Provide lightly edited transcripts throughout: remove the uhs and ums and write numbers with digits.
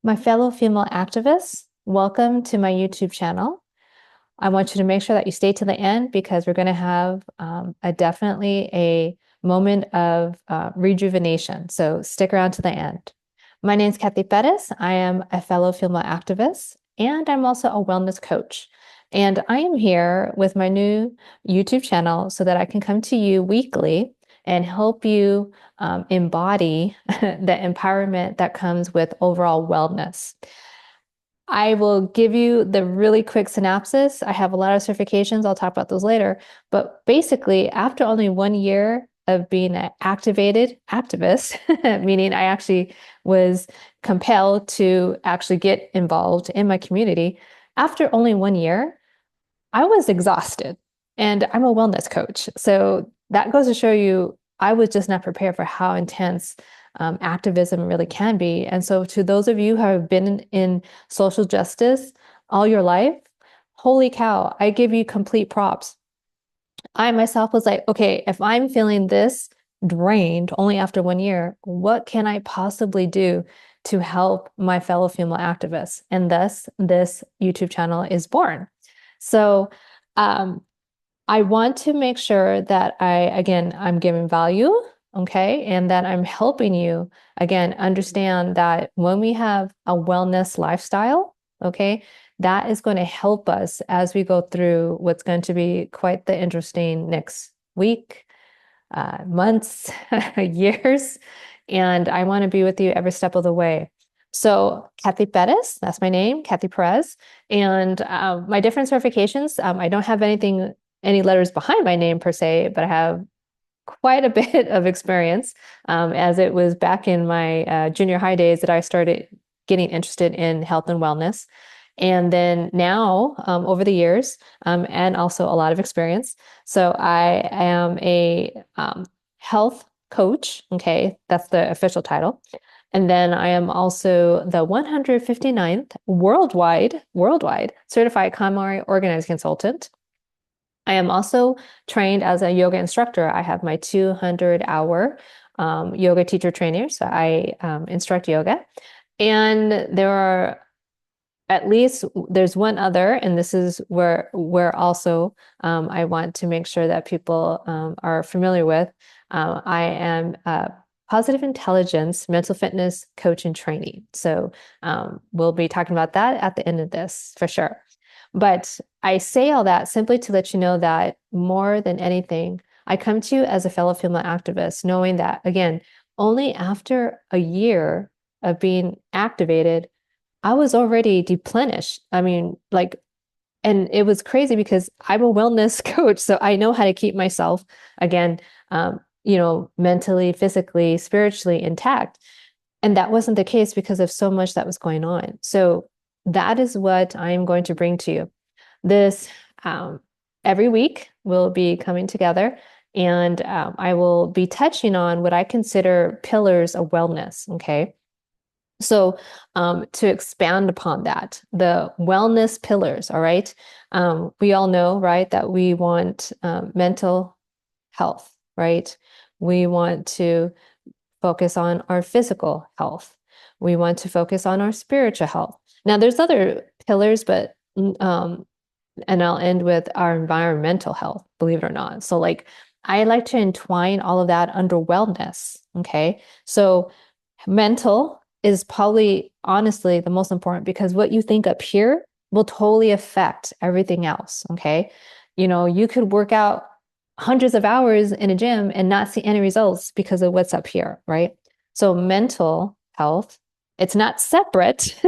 My fellow female activists, welcome to my YouTube channel. I want you to make sure that you stay to the end because we're going to have definitely a moment of rejuvenation. So stick around to the end. My name is Cathy. I am a fellow female activist and I'm also a wellness coach. And I am here with my new YouTube channel so that I can come to you weekly and help you embody the empowerment that comes with overall wellness. I will give you the really quick synopsis. I have a lot of certifications. I'll talk about those later. But basically, after only 1 year of being an activated activist, meaning I actually was compelled to actually get involved in my community, after only 1 year, I was exhausted. And I'm a wellness coach. So that goes to show you, I was just not prepared for how intense activism really can be. And so, to those of you who have been in social justice all your life, holy cow, I give you complete props. I myself was like, okay, if I'm feeling this drained only after 1 year, what can I possibly do to help my fellow female activists? And thus, this YouTube channel is born. So, um, I want to make sure that I'm giving value, okay, and that I'm helping you, again, understand that when we have a wellness lifestyle, okay, that is going to help us as we go through what's going to be quite the interesting next week, months, years, and I want to be with you every step of the way. So, Cathy Bettis, that's my name, Cathy Perez, and my different certifications. I don't have any letters behind my name per se, but I have quite a bit of experience, as it was back in my junior high days that I started getting interested in health and wellness. And then now, over the years, and also a lot of experience. So I am a health coach. Okay, that's the official title. And then I am also the 159th worldwide certified KonMari organizing consultant. I am also trained as a yoga instructor. I have my 200-hour yoga teacher trainer, so I instruct yoga. And there's one other, and this is where also I want to make sure that people are familiar with. I am a positive intelligence mental fitness coach and trainee. So we'll be talking about that at the end of this for sure. But I say all that simply to let you know that more than anything, I come to you as a fellow female activist, knowing that, again, only after a year of being activated, I was already deplenished. I mean, and it was crazy because I'm a wellness coach, so I know how to keep myself, again, mentally, physically, spiritually intact. And that wasn't the case because of so much that was going on. So that is what I'm going to bring to you. This every week we'll be coming together and I will be touching on what I consider pillars of wellness. Okay. So to expand upon that, the wellness pillars, all right? We all know, right, that we want mental health, right? We want to focus on our physical health. We want to focus on our spiritual health. Now, there's other pillars, but and I'll end with our environmental health, believe it or not. So, I like to entwine all of that under wellness. Okay. So, mental is probably honestly the most important because what you think up here will totally affect everything else. Okay. You could work out hundreds of hours in a gym and not see any results because of what's up here, right? So mental health, it's not separate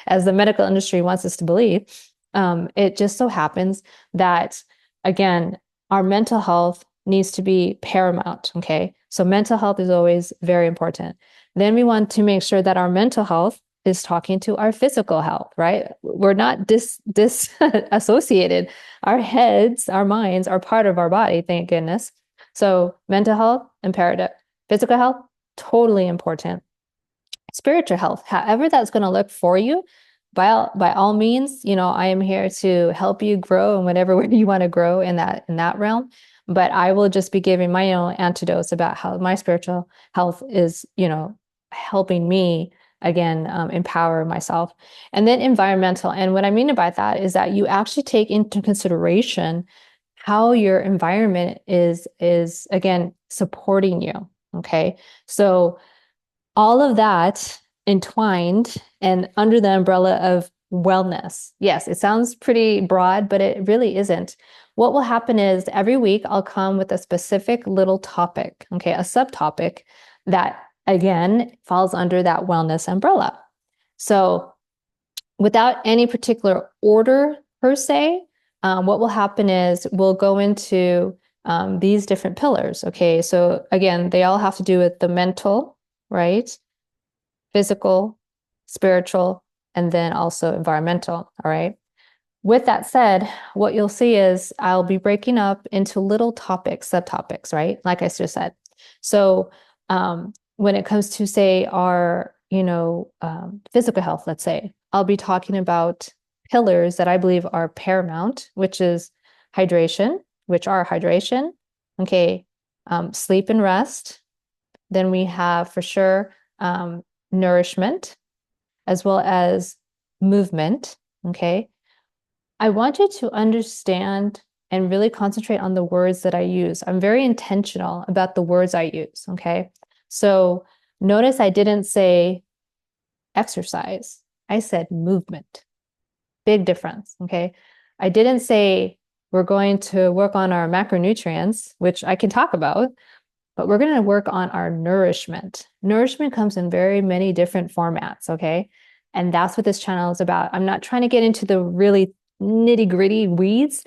as the medical industry wants us to believe. It just so happens that, again, our mental health needs to be paramount. Okay. So mental health is always very important. Then we want to make sure that our mental health is talking to our physical health, right? We're not disassociated. Our heads, our minds are part of our body, thank goodness. So mental health, imperative. Physical health, totally important. Spiritual health, however that's going to look for you, by all means, I am here to help you grow in whatever way you want to grow in that realm. But I will just be giving my own antidotes about how my spiritual health is, helping me again, empower myself. And then environmental. And what I mean by that is that you actually take into consideration how your environment is again supporting you. Okay. So all of that entwined and under the umbrella of wellness. Yes, it sounds pretty broad, but it really isn't. What will happen is every week I'll come with a specific little topic, okay, a subtopic that again falls under that wellness umbrella. So without any particular order per se, what will happen is we'll go into these different pillars. Okay, so again, they all have to do with the mental, right? Physical, spiritual, and then also environmental. All right. With that said, what you'll see is I'll be breaking up into little topics, subtopics, right? Like I just said. So when it comes to, say, our, physical health, let's say, I'll be talking about pillars that I believe are paramount, which is hydration, okay, sleep and rest. Then we have for sure nourishment as well as movement. Okay. I want you to understand and really concentrate on the words that I use. I'm very intentional about the words I use. Okay. So notice I didn't say exercise, I said movement. Big difference. Okay. I didn't say we're going to work on our macronutrients, which I can talk about, but we're going to work on our nourishment. Nourishment comes in very many different formats, okay? And that's what this channel is about. I'm not trying to get into the really nitty gritty weeds.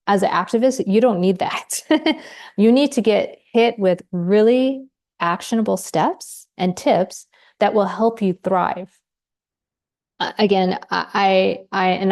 As an activist, you don't need that. You need to get hit with really actionable steps and tips that will help you thrive. Again, I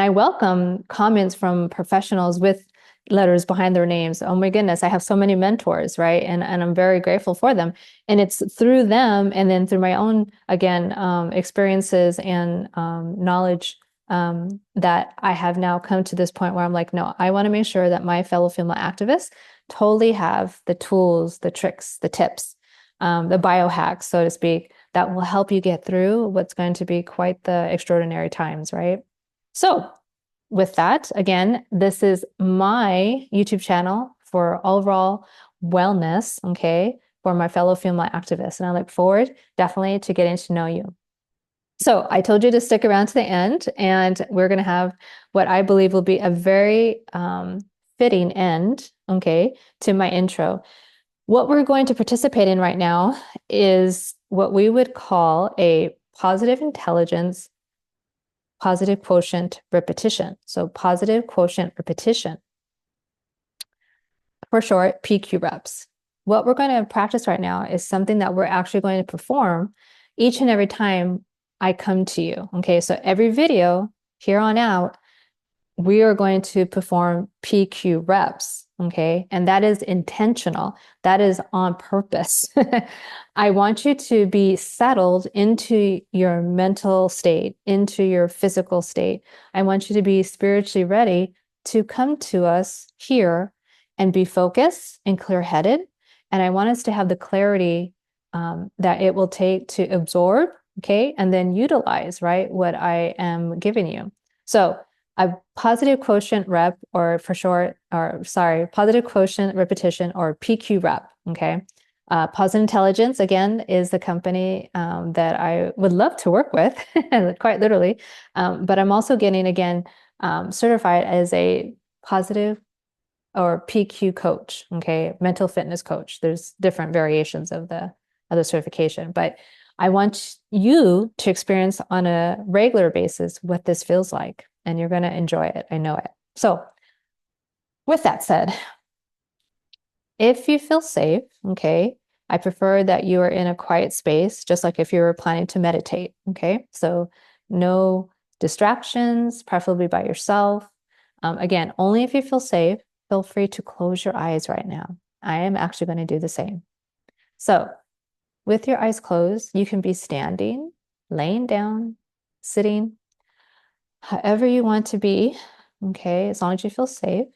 welcome comments from professionals with letters behind their names. Oh my goodness, I have so many mentors, right? And I'm very grateful for them. And it's through them and then through my own, again, experiences and knowledge that I have now come to this point where I'm like, no, I want to make sure that my fellow female activists totally have the tools, the tricks, the tips, the biohacks, so to speak, that will help you get through what's going to be quite the extraordinary times, right? So with that, again, this is my YouTube channel for overall wellness, okay, for my fellow female activists. And I look forward definitely to getting to know you. So I told you to stick around to the end, and we're going to have what I believe will be a very fitting end, okay, to my intro. What we're going to participate in right now is what we would call a positive intelligence, positive quotient repetition. So positive quotient repetition, for short, PQ reps. What we're going to practice right now is something that we're actually going to perform each and every time I come to you. Okay, so every video here on out, we are going to perform PQ reps, okay? And that is intentional. That is on purpose. I want you to be settled into your mental state, into your physical state. I want you to be spiritually ready to come to us here and be focused and clear-headed. And I want us to have the clarity that it will take to absorb, okay? And then utilize, right, what I am giving you. So a positive quotient rep, or for short, or sorry, positive quotient repetition, or PQ rep, okay? Positive Intelligence, again, is the company that I would love to work with, quite literally. But I'm also getting, again, certified as a positive or PQ coach, okay? Mental fitness coach. There's different variations of the certification, but I want you to experience on a regular basis what this feels like, and you're going to enjoy it. I know it. So with that said, if you feel safe, okay, I prefer that you are in a quiet space, just like if you were planning to meditate, okay? So no distractions, preferably by yourself. Again, only if you feel safe, feel free to close your eyes right now. I am actually going to do the same. So with your eyes closed, you can be standing, laying down, sitting, however you want to be, okay, as long as you feel safe.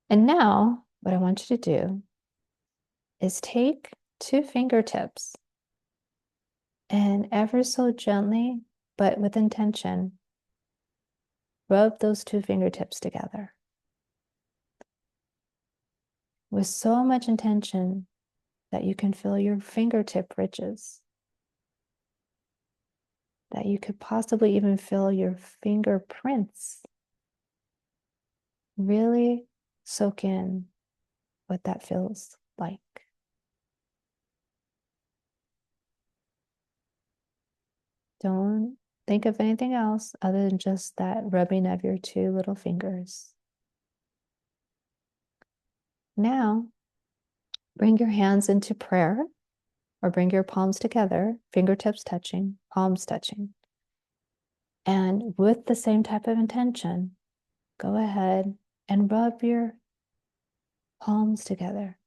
And now, what I want you to do is take two fingertips And ever so gently, but with intention, rub those two fingertips together. With so much intention that you can feel your fingertip ridges, that you could possibly even feel your fingerprints. Really soak in what that feels like. Don't think of anything else other than just that rubbing of your two little fingers. Now, bring your hands into prayer, or bring your palms together, fingertips touching, palms touching. And with the same type of intention, go ahead and rub your palms together.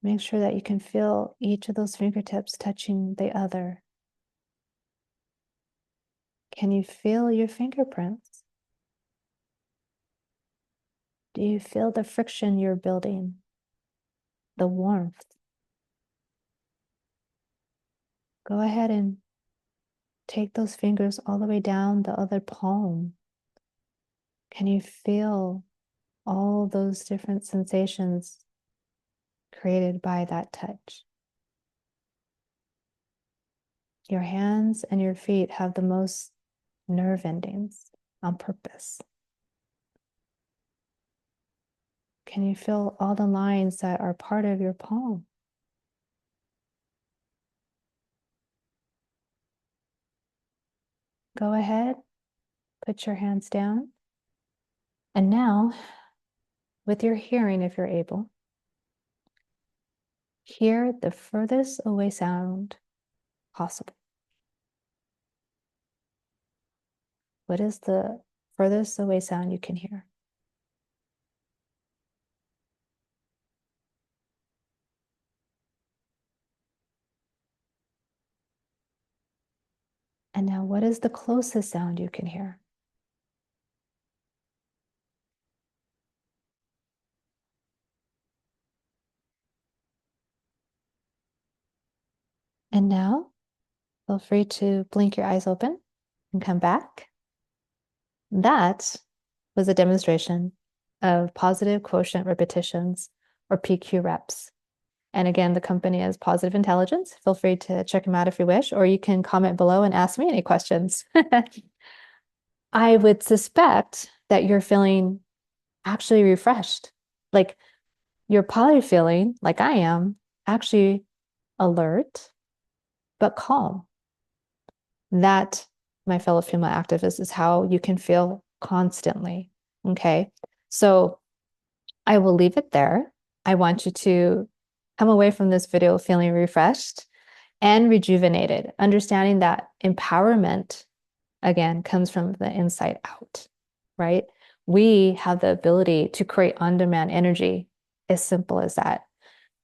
Make sure that you can feel each of those fingertips touching the other. Can you feel your fingerprints? Do you feel the friction you're building? The warmth? Go ahead and take those fingers all the way down the other palm. Can you feel all those different sensations created by that touch? Your hands and your feet have the most nerve endings on purpose. Can you feel all the lines that are part of your palm? Go ahead, put your hands down. And now, with your hearing, if you're able, hear the furthest away sound possible. What is the furthest away sound you can hear? And now, what is the closest sound you can hear? And now, feel free to blink your eyes open and come back. That was a demonstration of positive quotient repetitions, or PQ reps. And again, the company is Positive Intelligence. Feel free to check them out if you wish, or you can comment below and ask me any questions. I would suspect that you're feeling actually refreshed. Like you're probably feeling, like I am, actually alert, but calm. That, my fellow female activists, is how you can feel constantly. Okay. So I will leave it there. I want you to come away from this video feeling refreshed and rejuvenated, understanding that empowerment, again, comes from the inside out, right? We have the ability to create on-demand energy, as simple as that.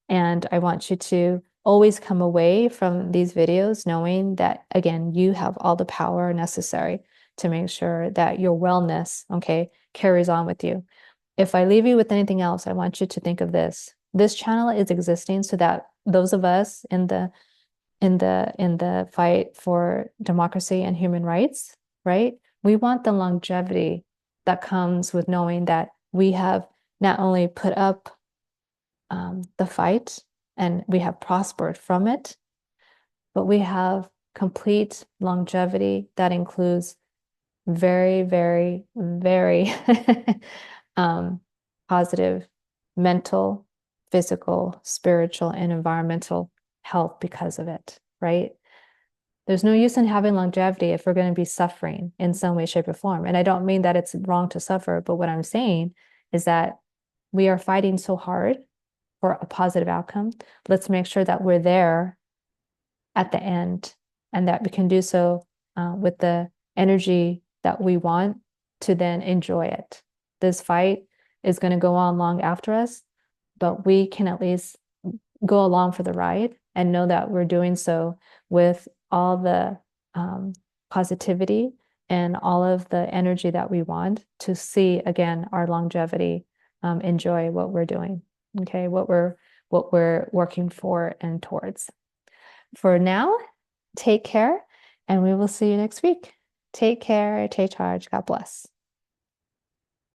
And I want you to always come away from these videos knowing that, again, you have all the power necessary to make sure that your wellness, okay, carries on with you. If I leave you with anything else, I want you to think of this. This channel is existing so that those of us in the fight for democracy and human rights, right? We want the longevity that comes with knowing that we have not only put up the fight and we have prospered from it, but we have complete longevity that includes very, very, very positive mental, physical, spiritual, and environmental health because of it, right? There's no use in having longevity if we're going to be suffering in some way, shape, or form. And I don't mean that it's wrong to suffer, but what I'm saying is that we are fighting so hard for a positive outcome. Let's make sure that we're there at the end and that we can do so with the energy that we want to then enjoy it. This fight is going to go on long after us, but we can at least go along for the ride and know that we're doing so with all the positivity and all of the energy that we want to see, again, our longevity enjoy what we're doing, okay, what we're working for and towards. For now, take care, and we will see you next week. Take care, take charge. God bless.